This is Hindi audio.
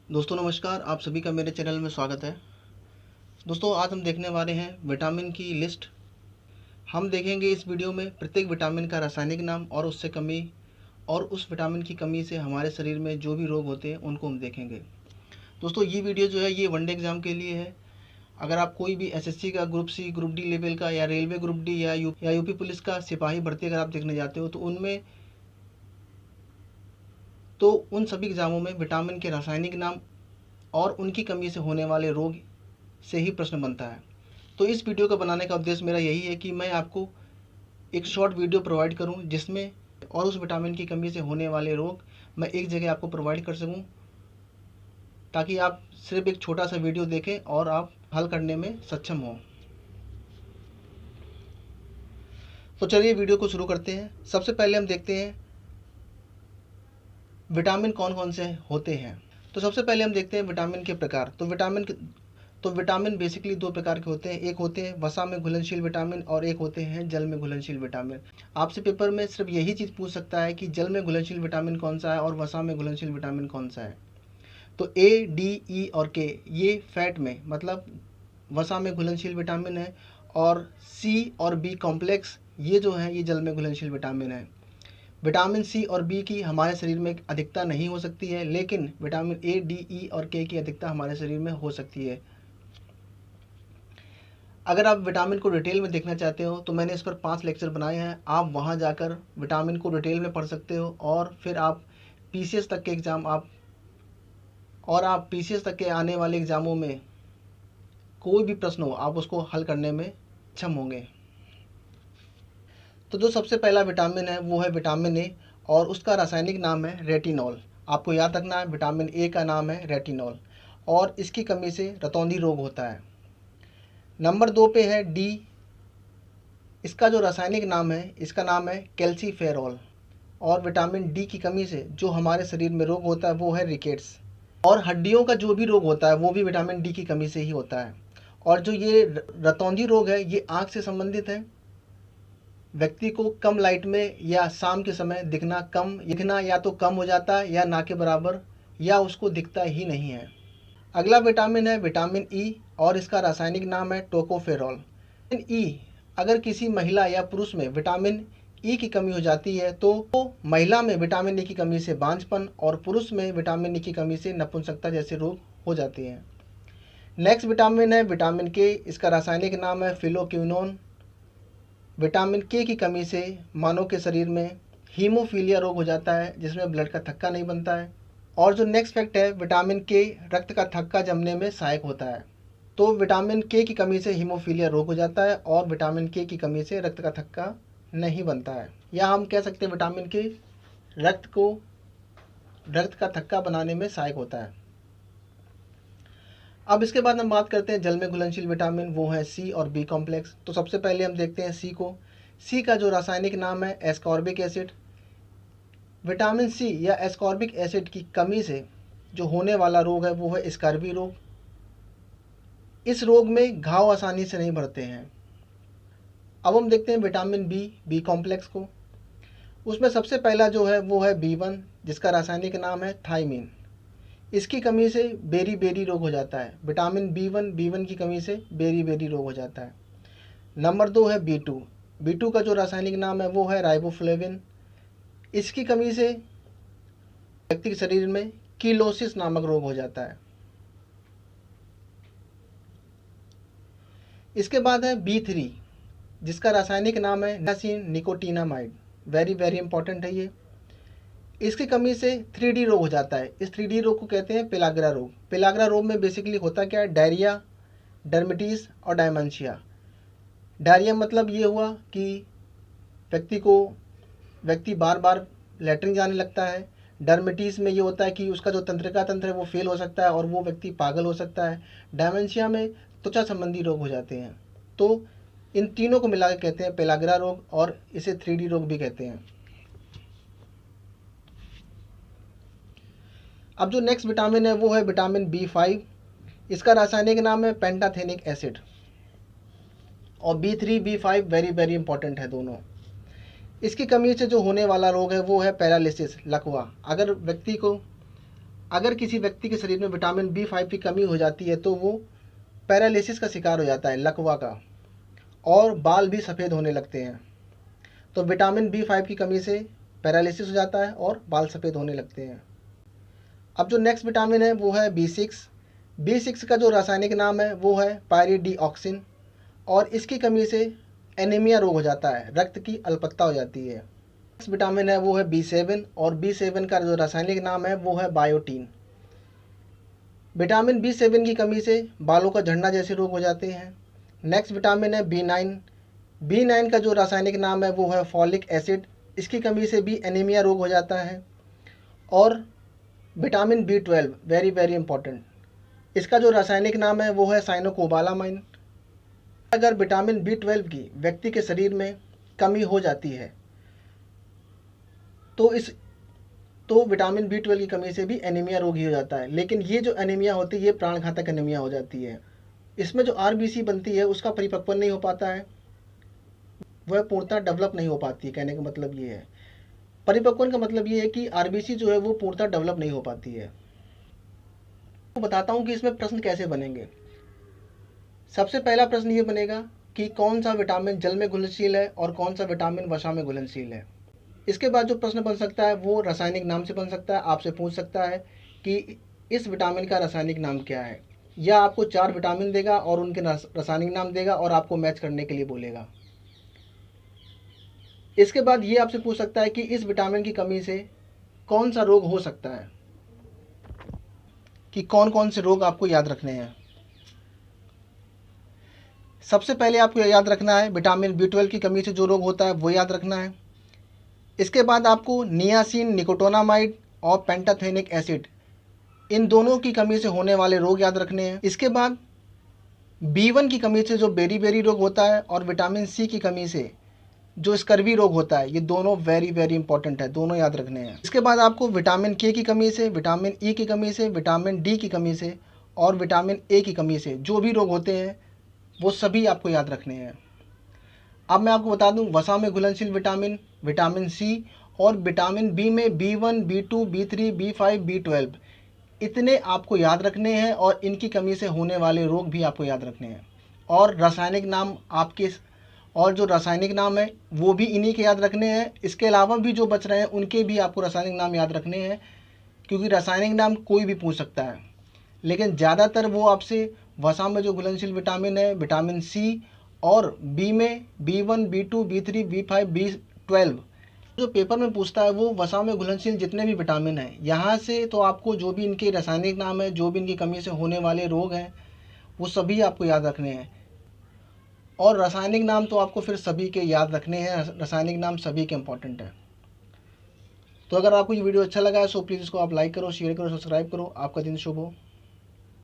दोस्तों नमस्कार, आप सभी का मेरे चैनल में स्वागत है। दोस्तों आज हम देखने वाले हैं विटामिन की लिस्ट। हम देखेंगे इस वीडियो में प्रत्येक विटामिन का रासायनिक नाम और उससे कमी, और उस विटामिन की कमी से हमारे शरीर में जो भी रोग होते हैं उनको हम देखेंगे। दोस्तों ये वीडियो जो है ये वनडे एग्ज़ाम के लिए है। अगर आप कोई भी एसएससी का group C, group D level का, या रेलवे ग्रुप डी, या यूपी पुलिस का सिपाही भर्ती अगर आप देखने जाते हो तो उन सभी एग्ज़ामों में विटामिन के रासायनिक नाम और उनकी कमी से होने वाले रोग से ही प्रश्न बनता है। तो इस वीडियो को बनाने का उद्देश्य मेरा यही है कि मैं आपको एक शॉर्ट वीडियो प्रोवाइड करूं जिसमें और उस विटामिन की कमी से होने वाले रोग मैं एक जगह आपको प्रोवाइड कर सकूं, ताकि आप सिर्फ एक छोटा सा वीडियो देखें और आप हल करने में सक्षम हों। तो चलिए वीडियो को शुरू करते हैं। सबसे पहले हम देखते हैं विटामिन कौन कौन से होते हैं। तो सबसे पहले हम देखते हैं विटामिन के प्रकार। तो विटामिन बेसिकली दो प्रकार के होते हैं। एक होते हैं वसा में घुलनशील विटामिन और एक होते हैं जल में घुलनशील विटामिन। आपसे पेपर में सिर्फ यही चीज़ पूछ सकता है कि जल में घुलनशील विटामिन कौन सा है और वसा में घुलनशील विटामिन कौन सा है। तो ए, डी, ई और के ये फैट में मतलब वसा में घुलनशील विटामिन है, और सी और बी कॉम्प्लेक्स ये जो है ये जल में घुलनशील विटामिन है। विटामिन सी और बी की हमारे शरीर में अधिकता नहीं हो सकती है, लेकिन विटामिन ए, डी, ई और के की अधिकता हमारे शरीर में हो सकती है। अगर आप विटामिन को डिटेल में देखना चाहते हो तो मैंने इस पर 5 लेक्चर बनाए हैं। आप वहां जाकर विटामिन को डिटेल में पढ़ सकते हो, और फिर आप पीसीएस तक के एग्ज़ाम आप पीसीएस तक के आने वाले एग्ज़ामों में कोई भी प्रश्न हो आप उसको हल करने में सक्षम होंगे। तो जो सबसे पहला विटामिन है वो है विटामिन ए, और उसका रासायनिक नाम है रेटिनॉल। आपको याद रखना है विटामिन ए का नाम है रेटिनॉल, और इसकी कमी से रतौंधी रोग होता है। नंबर 2 पे है डी। इसका जो रासायनिक नाम है इसका नाम है कैल्सीफेरॉल, और विटामिन डी की कमी से जो हमारे शरीर में रोग होता है वो है रिकेट्स। और हड्डियों का जो भी रोग होता है वो भी विटामिन डी की कमी से ही होता है। और जो ये रतौंधी रोग है ये आँख से संबंधित है। व्यक्ति को कम लाइट में या शाम के समय दिखना या तो कम हो जाता है या ना के बराबर, या उसको दिखता ही नहीं है। अगला विटामिन है विटामिन ई, और इसका रासायनिक नाम है टोकोफेरॉल। विटामिन ई अगर किसी महिला या पुरुष में विटामिन ई की कमी हो जाती है तो महिला में विटामिन ई की कमी से बांझपन और पुरुष में विटामिन ई की कमी से नपुंसकता जैसे रोग हो जाते हैं। नेक्स्ट विटामिन है विटामिन के। इसका रासायनिक नाम है फिलोक्विनोन। विटामिन के की कमी से मानव के शरीर में हीमोफीलिया रोग हो जाता है, जिसमें ब्लड का थक्का नहीं बनता है। और जो नेक्स्ट फैक्ट है विटामिन के रक्त का थक्का जमने में सहायक होता है। तो विटामिन के की कमी से हीमोफीलिया रोग हो जाता है, और विटामिन के की कमी से रक्त का थक्का नहीं बनता है, या हम कह सकते हैं विटामिन के रक्त का थक्का बनाने में सहायक होता है। अब इसके बाद हम बात करते हैं जल में घुलनशील विटामिन, वो है सी और बी कॉम्प्लेक्स। तो सबसे पहले हम देखते हैं सी को। सी का जो रासायनिक नाम है एस्कॉर्बिक एसिड। विटामिन सी या एस्कॉर्बिक एसिड की कमी से जो होने वाला रोग है वो है स्कर्वी रोग। इस रोग में घाव आसानी से नहीं बढ़ते हैं। अब हम देखते हैं विटामिन बी कॉम्प्लेक्स को। उसमें सबसे पहला जो है वो है B1, जिसका रासायनिक नाम है थाइमिन। इसकी कमी से बेरी रोग हो जाता है। विटामिन B1 की कमी से बेरी रोग हो जाता है। नंबर 2 है B2 का जो रासायनिक नाम है वो है राइबोफ्लेविन। इसकी कमी से व्यक्ति के शरीर में कीलोसिस नामक रोग हो जाता है। इसके बाद है B3, जिसका रासायनिक नाम है निकोटीनामाइड। वेरी इंपॉर्टेंट है ये। इसकी कमी से 3D रोग हो जाता है। इस 3D रोग को कहते हैं पेलाग्रा रोग। पेलाग्रा रोग में बेसिकली होता क्या है, डायरिया, डर्मिटीज और डायमेंशिया। डायरिया मतलब ये हुआ कि व्यक्ति बार बार लैट्रिन जाने लगता है। डर्मिटीज में ये होता है कि उसका जो तंत्रिका तंत्र है वो फेल हो सकता है और वो व्यक्ति पागल हो सकता है। डायमेंशिया में त्वचा संबंधी रोग हो जाते हैं। तो इन तीनों को मिलाकर कहते हैं पेलाग्रा रोग, और इसे 3D रोग भी कहते हैं। अब जो नेक्स्ट विटामिन है वो है विटामिन B5। इसका रासायनिक नाम है पेंटाथेनिक एसिड। और B3 B5 वेरी इंपॉर्टेंट है दोनों। इसकी कमी से जो होने वाला रोग है वो है पैरालिसिस, लकवा। अगर व्यक्ति को अगर किसी व्यक्ति के शरीर में विटामिन B5 की कमी हो जाती है तो वो पैरालिसिस का शिकार हो जाता है, लकवा का, और बाल भी सफ़ेद होने लगते हैं। तो विटामिन B5 की कमी से पैरालिसिस हो जाता है और बाल सफ़ेद होने लगते हैं। अब जो नेक्स्ट विटामिन है वो है B6। B6 का जो रासायनिक नाम है वो है पायरिडीऑक्सिन, और इसकी कमी से एनीमिया रोग हो जाता है, रक्त की अल्पत्ता हो जाती है। नेक्स्ट विटामिन है वो है B7, और B7 का जो रासायनिक नाम है वो है बायोटीन। विटामिन B7 की कमी से बालों का झड़ना जैसे रोग हो जाते हैं। नेक्स्ट विटामिन है B9। B9 का जो रासायनिक नाम है वो है फॉलिक एसिड, इसकी कमी से भी एनीमिया रोग हो जाता है। और vitamin B12 very very important, इसका जो रासायनिक नाम है वो है साइनोकोबालामाइन। अगर विटामिन B12 की व्यक्ति के शरीर में कमी हो जाती है तो विटामिन B12 की कमी से भी एनीमिया रोग ही हो जाता है। लेकिन ये जो एनीमिया होती है ये प्राण घातक एनीमिया हो जाती है। इसमें जो RBC बनती है उसका परिपक्व नहीं हो पाता है, वह पूर्णतः डेवलप नहीं हो पाती है। कहने का मतलब ये है, परिपक्वन का मतलब ये है कि RBC जो है वो पूर्णतः डेवलप नहीं हो पाती है। तो बताता हूँ कि इसमें प्रश्न कैसे बनेंगे। सबसे पहला प्रश्न ये बनेगा कि कौन सा विटामिन जल में घुलनशील है और कौन सा विटामिन वसा में घुलनशील है। इसके बाद जो प्रश्न बन सकता है वो रासायनिक नाम से बन सकता है। आपसे पूछ सकता है कि इस विटामिन का रासायनिक नाम क्या है, या आपको 4 विटामिन देगा और उनके रासायनिक नाम देगा और आपको मैच करने के लिए बोलेगा। इसके बाद ये आपसे पूछ सकता है कि इस विटामिन की कमी से कौन सा रोग हो सकता है, कि कौन कौन से रोग आपको याद रखने हैं। सबसे पहले आपको याद रखना है विटामिन B12 की कमी से जो रोग होता है वो याद रखना है। इसके बाद आपको नियासिन, निकोटोनामाइड और पेंटाथेनिक एसिड, इन दोनों की कमी से होने वाले रोग याद रखने हैं। इसके बाद B1 की कमी से जो बेरी रोग होता है और विटामिन C की कमी से जो स्कर्वी रोग होता है, ये दोनों वेरी वेरी इंपॉर्टेंट है, दोनों याद रखने हैं। इसके बाद आपको विटामिन K की कमी से, विटामिन E की कमी से, विटामिन D की कमी से और विटामिन A की कमी से जो भी रोग होते हैं वो सभी आपको याद रखने हैं। अब मैं आपको बता दूं, वसा में घुलनशील विटामिन, विटामिन C और विटामिन B में B1, B2, B3, B5, B12, इतने आपको याद रखने हैं और इनकी कमी से होने वाले रोग भी आपको याद रखने हैं। और रासायनिक नाम आपके, और जो रासायनिक नाम है वो भी इन्हीं के याद रखने हैं। इसके अलावा भी जो बच रहे हैं उनके भी आपको रासायनिक नाम याद रखने हैं, क्योंकि रासायनिक नाम कोई भी पूछ सकता है, लेकिन ज़्यादातर वो आपसे वसा में जो घुलनशील विटामिन है, विटामिन C, और B में B1, B2, B3, B5, B12, जो पेपर में पूछता है वो वसा में घुलनशील जितने भी विटामिन हैं, यहाँ से तो आपको जो भी इनके रासायनिक नाम है, जो भी इनकी कमी से होने वाले रोग हैं, वो सभी आपको याद रखने हैं। और रासायनिक नाम तो आपको फिर सभी के याद रखने हैं, रासायनिक नाम सभी के इंपॉर्टेंट है। तो अगर आपको ये वीडियो अच्छा लगा है सो प्लीज़ इसको आप लाइक करो, शेयर करो, सब्सक्राइब करो। आपका दिन शुभ हो।